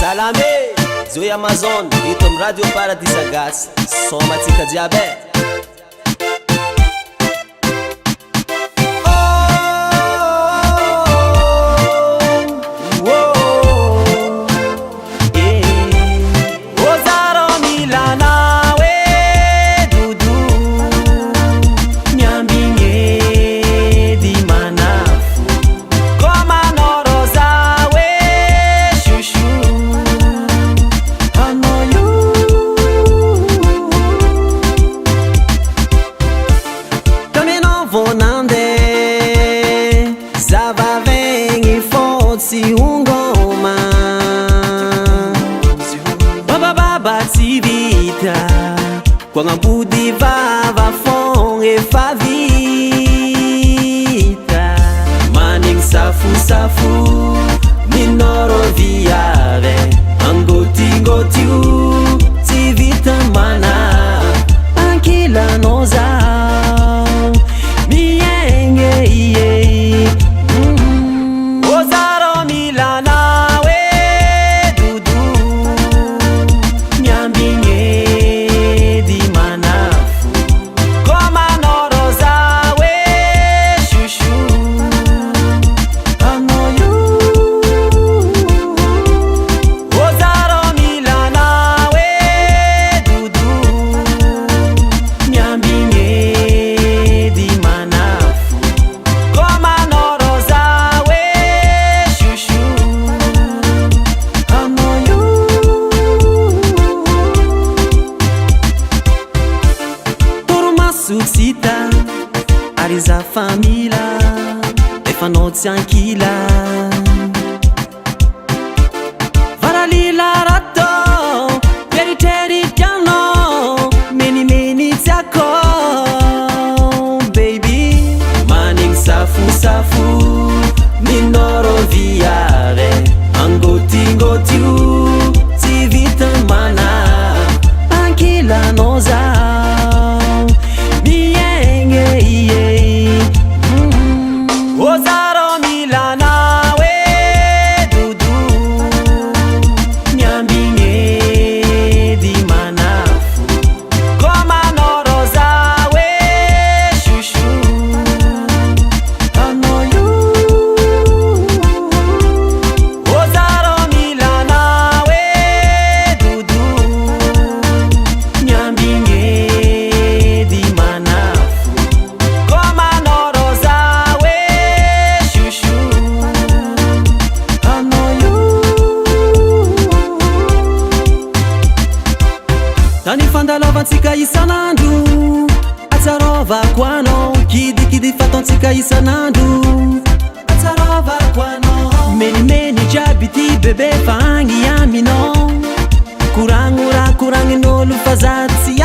Salame, Zoe Amazon, itom Radio Paradisa Gas, soma tika jiabe. Si ungoma baba tivita kwa ngambudi vava fonge favita maning safu minoro viave angotingotiu tivita mana ankila noza mienge iye suksita ariza famila efa notsy ankila varalila rato periterikiano menimeni tiako baby maning safu minoro viare angotingotiu tivita mana ankila noza Ozaro milana we dudu nyambinge di manafu koma noroza we shushu anoyu Ozaro milana we dudu nyambinge di manafu koma noroza Tani fandalovantsika isanandro atsarova kwano kidikidi fatontsika isanandro atsarova kwano menimeni jiaby ty bebe fa agny amino koragnin'olo fa za tsy